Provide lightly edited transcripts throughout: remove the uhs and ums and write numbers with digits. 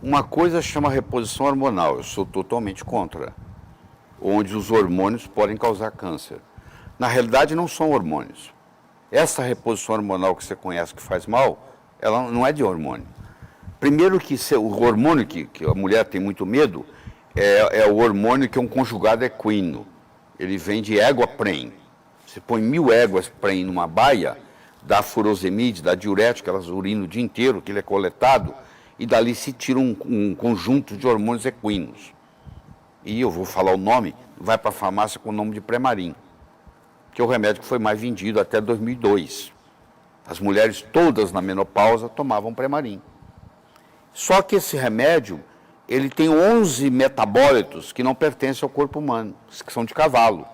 Uma coisa chama reposição hormonal, eu sou totalmente contra, onde os hormônios podem causar câncer. Na realidade, não são hormônios. Essa reposição hormonal que você conhece que faz mal, ela não é de hormônio. Primeiro que o hormônio que a mulher tem muito medo é o hormônio que é um conjugado equino. Ele vem de égua prem. Você põe 1000 éguas prem numa baia, dá furosemide, dá diurético, elas urinam o dia inteiro, que ele é coletado, e dali se tira um conjunto de hormônios equinos. E eu vou falar o nome, vai para a farmácia com o nome de Premarin, que é o remédio que foi mais vendido até 2002. As mulheres todas na menopausa tomavam Premarin. Só que esse remédio, ele tem 11 metabólitos que não pertencem ao corpo humano, que são de cavalo.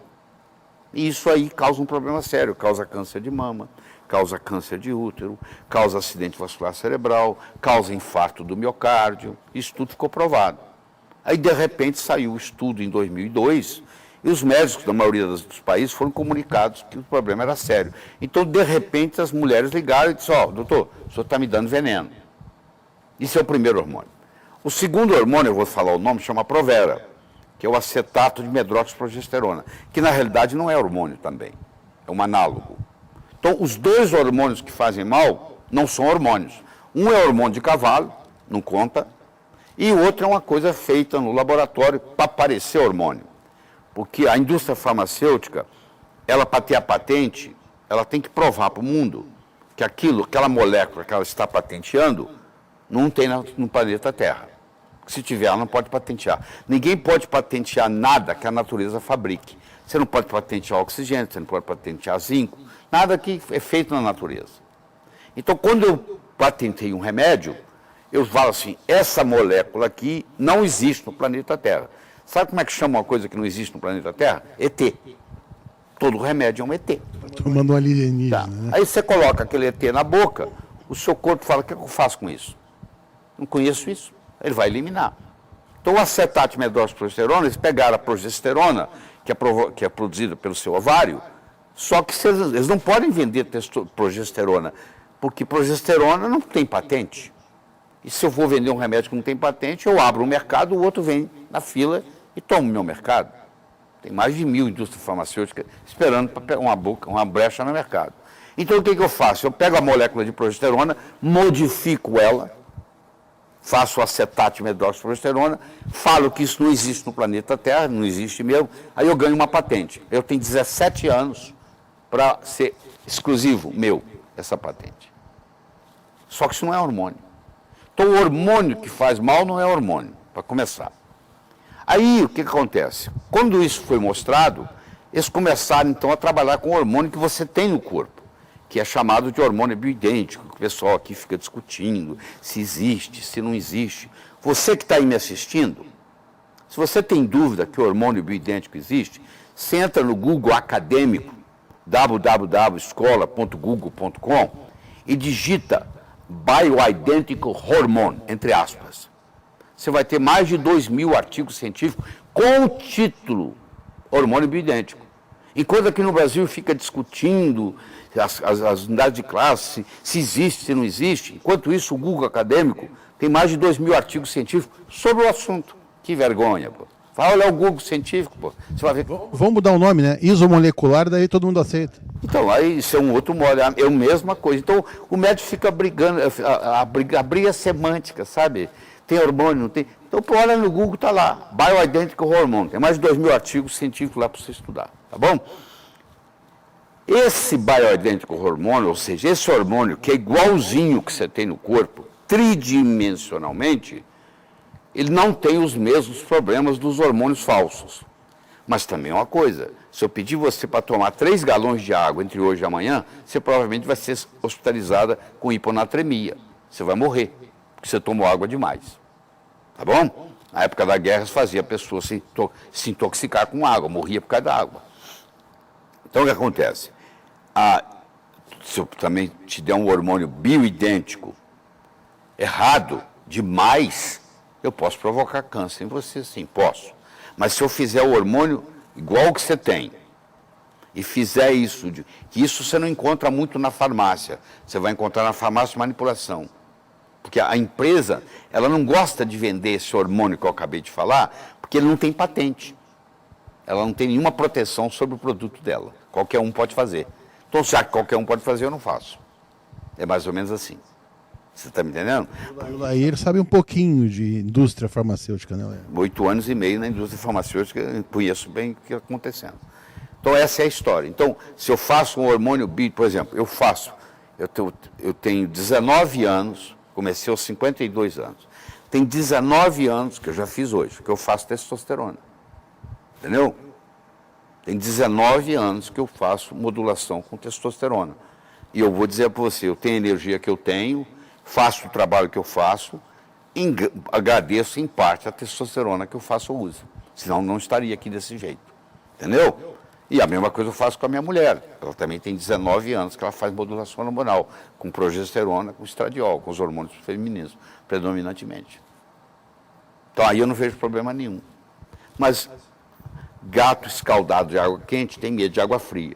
E isso aí causa um problema sério, causa câncer de mama, causa câncer de útero, causa acidente vascular cerebral, causa infarto do miocárdio, isso tudo ficou provado. Aí, de repente, saiu o estudo em 2002 e os médicos da maioria dos países foram comunicados que o problema era sério. Então, de repente, as mulheres ligaram e disseram, doutor, o senhor está me dando veneno. Isso é o primeiro hormônio. O segundo hormônio, eu vou falar o nome, chama Provera, que é o acetato de medroxiprogesterona, que na realidade não é hormônio também, é um análogo. Então, os dois hormônios que fazem mal não são hormônios. Um é hormônio de cavalo, não conta, e o outro é uma coisa feita no laboratório para parecer hormônio. Porque a indústria farmacêutica, ela para ter a patente, ela tem que provar para o mundo que aquela molécula que ela está patenteando, não tem no planeta Terra. Se tiver, ela não pode patentear. Ninguém pode patentear nada que a natureza fabrique. Você não pode patentear oxigênio, você não pode patentear zinco, nada que é feito na natureza. Então, quando eu patentei um remédio, eu falo assim, essa molécula aqui não existe no planeta Terra. Sabe como é que chama uma coisa que não existe no planeta Terra? ET. Todo remédio é um ET. Tomando um alienígena. Tá. Né? Aí você coloca aquele ET na boca, o seu corpo fala, o que eu faço com isso? Não conheço isso. Ele vai eliminar. Então, o acetato de medroxiprogesterona, eles pegaram a progesterona, que é produzida pelo seu ovário, só que eles não podem vender progesterona, porque progesterona não tem patente. E se eu vou vender um remédio que não tem patente, eu abro um mercado, o outro vem na fila e toma o meu mercado. Tem mais de 1000 indústrias farmacêuticas esperando para pegar uma brecha no mercado. Então, o que eu faço? Eu pego a molécula de progesterona, modifico ela, faço o acetato de medroxiprogesterona, falo que isso não existe no planeta Terra, não existe mesmo, aí eu ganho uma patente. Eu tenho 17 anos para ser exclusivo meu, essa patente. Só que isso não é hormônio. Então, o hormônio que faz mal não é hormônio, para começar. Aí, o que acontece? Quando isso foi mostrado, eles começaram, então, a trabalhar com o hormônio que você tem no corpo, que é chamado de hormônio bioidêntico, que o pessoal aqui fica discutindo se existe, se não existe. Você que está aí me assistindo, se você tem dúvida que o hormônio bioidêntico existe, você entra no Google acadêmico, www.escola.google.com, e digita Bioidentical Hormone, entre aspas. Você vai ter mais de 2000 artigos científicos com o título hormônio bioidêntico. Enquanto aqui no Brasil fica discutindo as unidades de classe, se existe, se não existe, enquanto isso o Google acadêmico tem mais de 2000 artigos científicos sobre o assunto. Que vergonha, pô. Vai olhar o Google científico, pô. Você vai ver. Vamos mudar o nome, né? Isomolecular, daí todo mundo aceita. Então, aí isso é um outro modo, é a mesma coisa. Então, o médico fica brigando, a briga semântica, sabe? Tem hormônio, não tem? Então, pô, olha no Google, tá lá, Bioidentical Hormone. Tem mais de 2000 artigos científicos lá para você estudar, tá bom? Esse Bioidentical Hormone, ou seja, esse hormônio que é igualzinho que você tem no corpo, tridimensionalmente, ele não tem os mesmos problemas dos hormônios falsos. Mas também é uma coisa, se eu pedir você para tomar 3 galões de água entre hoje e amanhã, você provavelmente vai ser hospitalizada com hiponatremia. Você vai morrer, porque você tomou água demais. Tá bom? Na época da guerra, fazia a pessoa se intoxicar com água, morria por causa da água. Então, o que acontece? Se eu também te der um hormônio bioidêntico errado, demais, eu posso provocar câncer em você, sim, posso. Mas se eu fizer o hormônio igual que você tem, e fizer isso, que isso você não encontra muito na farmácia, você vai encontrar na farmácia de manipulação. Porque a empresa, ela não gosta de vender esse hormônio que eu acabei de falar, porque ele não tem patente. Ela não tem nenhuma proteção sobre o produto dela. Qualquer um pode fazer. Então, já que qualquer um pode fazer, eu não faço. É mais ou menos assim. Você está me entendendo? O Lair sabe um pouquinho de indústria farmacêutica, né, Lair? 8 anos e meio na indústria farmacêutica, eu conheço bem o que está acontecendo. Então, essa é a história. Então, se eu faço um hormônio BID, por exemplo, eu tenho 19 anos, comecei aos 52 anos. Tem 19 anos, que eu já fiz hoje, que eu faço testosterona. Entendeu? Tem 19 anos que eu faço modulação com testosterona. E eu vou dizer para você, eu tenho a energia que eu tenho, faço o trabalho que eu faço, agradeço em parte a testosterona que eu faço uso. Senão não estaria aqui desse jeito. Entendeu? E a mesma coisa eu faço com a minha mulher. Ela também tem 19 anos que ela faz modulação hormonal, com progesterona, com estradiol, com os hormônios femininos, predominantemente. Então aí eu não vejo problema nenhum. Mas gato escaldado de água quente tem medo de água fria.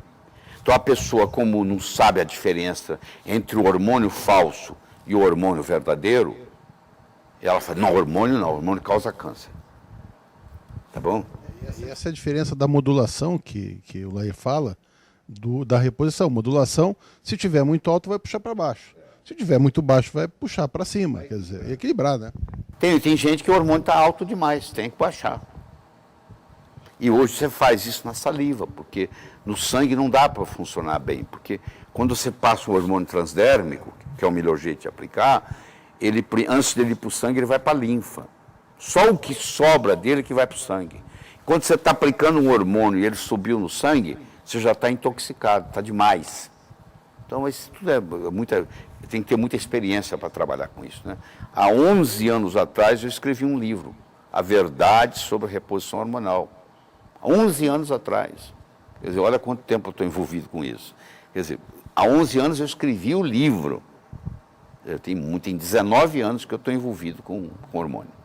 Então a pessoa, como não sabe a diferença entre o hormônio falso e o hormônio verdadeiro, ela fala, não, hormônio causa câncer. Tá bom? E essa é a diferença da modulação que o Lair fala, da reposição. Modulação, se tiver muito alto, vai puxar para baixo. Se tiver muito baixo, vai puxar para cima. Quer dizer, equilibrar, né? Tem gente que o hormônio está alto demais, tem que baixar. E hoje você faz isso na saliva, porque no sangue não dá para funcionar bem, porque quando você passa um hormônio transdérmico, que é o melhor jeito de aplicar, antes dele ir para o sangue, ele vai para a linfa. Só o que sobra dele que vai para o sangue. Quando você está aplicando um hormônio e ele subiu no sangue, você já está intoxicado, está demais. Então, isso tudo tem que ter muita experiência para trabalhar com isso, né? Há 11 anos atrás, eu escrevi um livro, A Verdade sobre a Reposição Hormonal. Há 11 anos atrás. Quer dizer, olha quanto tempo eu estou envolvido com isso. Quer dizer, há 11 anos eu escrevi o livro. Tem 19 anos que eu estou envolvido com hormônio.